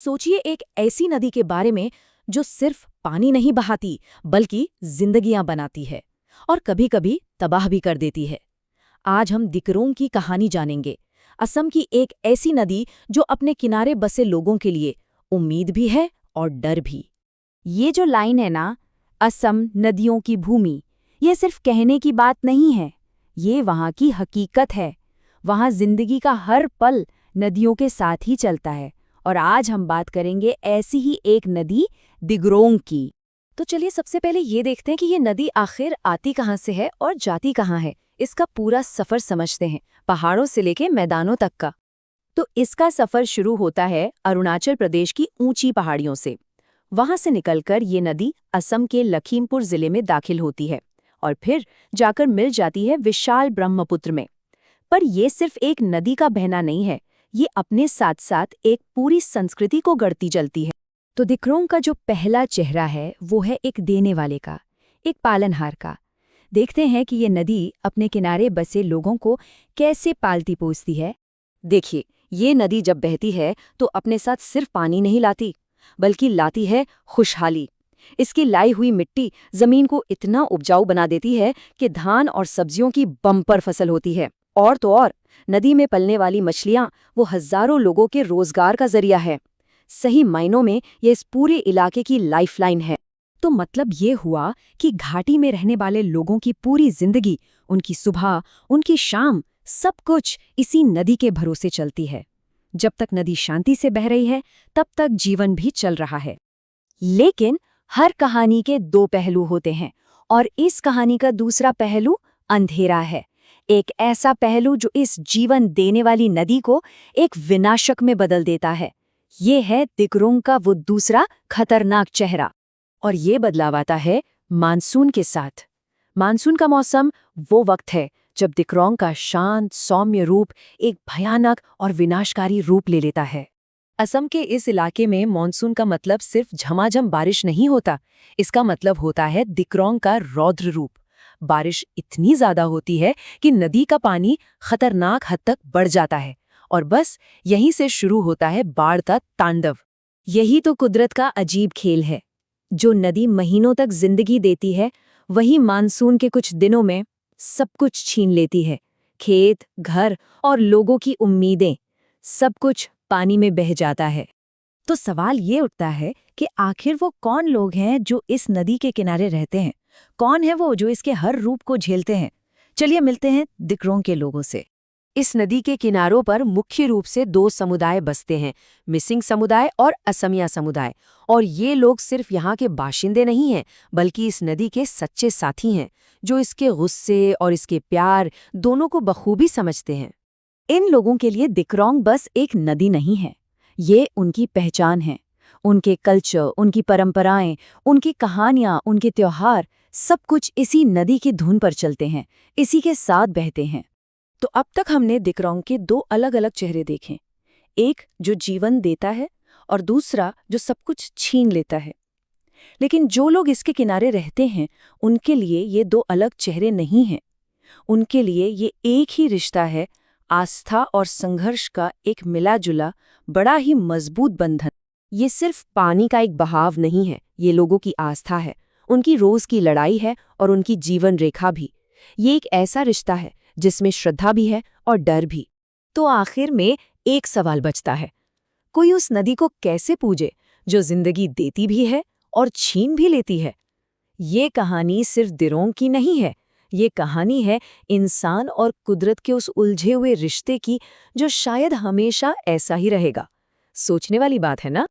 सोचिए एक ऐसी नदी के बारे में जो सिर्फ पानी नहीं बहाती बल्कि जिंदगियां बनाती है और कभी-कभी तबाह भी कर देती है। आज हम दिकरों की कहानी जानेंगे। असम की एक ऐसी नदी जो अपने किनारे बसे लोगों के लिए उम्मीद भी है और डर भी। ये जो लाइन है ना, असम नदियों की भूमि, ये सिर्फ कहने की बात नहीं है। ये वहाँ की हकीकत है। वहाँ जिंदगी का हर पल नदियों के साथ ही चलता है। और आज हम बात करेंगे ऐसी ही एक नदी, दिक्रोंग की। तो चलिए सबसे पहले ये देखते हैं कि ये नदी आखिर आती कहाँ से है और जाती कहाँ है। इसका पूरा सफर समझते हैं, पहाड़ों से लेके मैदानों तक का। तो इसका सफर शुरू होता है अरुणाचल प्रदेश की ऊंची पहाड़ियों से। वहां से निकलकर ये नदी असम के लखीमपुर जिले में दाखिल होती है और फिर जाकर मिल जाती है विशाल ब्रह्मपुत्र में। पर यह सिर्फ एक नदी का बहना नहीं है, ये अपने साथ साथ एक पूरी संस्कृति को गढ़ती चलती है। तो दिक्रोंग का जो पहला चेहरा है वो है एक देने वाले का, एक पालनहार का। देखते हैं कि ये नदी अपने किनारे बसे लोगों को कैसे पालती पोसती है। देखिए, ये नदी जब बहती है तो अपने साथ सिर्फ पानी नहीं लाती, बल्कि लाती है खुशहाली। इसकी लाई हुई मिट्टी जमीन को इतना उपजाऊ बना देती है कि धान और सब्जियों की बम्पर फसल होती है। और तो और, नदी में पलने वाली मछलियां वो हजारों लोगों के रोजगार का जरिया है। सही मायनों में ये इस पूरे इलाके की लाइफलाइन है। तो मतलब ये हुआ कि घाटी में रहने वाले लोगों की पूरी जिंदगी, उनकी सुबह, उनकी शाम, सब कुछ इसी नदी के भरोसे चलती है। जब तक नदी शांति से बह रही है, तब तक जीवन भी चल रहा है। लेकिन हर कहानी के दो पहलू होते हैं, और इस कहानी का दूसरा पहलू अंधेरा है। एक ऐसा पहलू जो इस जीवन देने वाली नदी को एक विनाशक में बदल देता है। ये है दिक्रोंग का वो दूसरा खतरनाक चेहरा। और ये बदलाव आता है मानसून के साथ। मानसून का मौसम वो वक्त है जब दिक्रोंग का शांत सौम्य रूप एक भयानक और विनाशकारी रूप ले लेता है। असम के इस इलाके में मानसून का मतलब सिर्फ झमाझम बारिश नहीं होता, इसका मतलब होता है दिक्रोंग का रौद्र रूप। बारिश इतनी ज्यादा होती है कि नदी का पानी खतरनाक हद तक बढ़ जाता है और बस यहीं से शुरू होता है बाढ़ का तांडव। यही तो कुदरत का अजीब खेल है। जो नदी महीनों तक जिंदगी देती है, वही मानसून के कुछ दिनों में सब कुछ छीन लेती है। खेत, घर और लोगों की उम्मीदें, सब कुछ पानी में बह जाता है। तो सवाल ये उठता है कि आखिर वो कौन लोग हैं जो इस नदी के किनारे रहते हैं? कौन है वो जो इसके हर रूप को झेलते हैं? चलिए मिलते हैं दिक्रोंग के लोगों से। इस नदी के किनारों पर मुख्य रूप से दो समुदाय बसते हैं, मिसिंग समुदाय और असमिया समुदाय। और ये लोग सिर्फ यहाँ के बाशिंदे नहीं हैं, बल्कि इस नदी के सच्चे साथी हैं, जो इसके गुस्से और इसके प्यार दोनों को बखूबी समझते हैं। इन लोगों के लिए दिक्रोंग बस एक नदी नहीं है, ये उनकी पहचान है। उनके कल्चर, उनकी परंपराएं, उनकी कहानियां, उनके त्योहार, सब कुछ इसी नदी की धुन पर चलते हैं, इसी के साथ बहते हैं। तो अब तक हमने दिक्रोंग के दो अलग अलग चेहरे देखे, एक जो जीवन देता है और दूसरा जो सब कुछ छीन लेता है। लेकिन जो लोग इसके किनारे रहते हैं, उनके लिए ये दो अलग चेहरे नहीं हैं। उनके लिए ये एक ही रिश्ता है, आस्था और संघर्ष का एक मिला-जुला बड़ा ही मजबूत बंधन। ये सिर्फ पानी का एक बहाव नहीं है, ये लोगों की आस्था है, उनकी रोज की लड़ाई है और उनकी जीवन रेखा भी। ये एक ऐसा रिश्ता है जिसमें श्रद्धा भी है और डर भी। तो आखिर में एक सवाल बचता है, कोई उस नदी को कैसे पूजे जो जिंदगी देती भी है और छीन भी लेती है? ये कहानी सिर्फ दिक्रोंग की नहीं है, ये कहानी है इंसान और कुदरत के उस उलझे हुए रिश्ते की, जो शायद हमेशा ऐसा ही रहेगा। सोचने वाली बात है ना?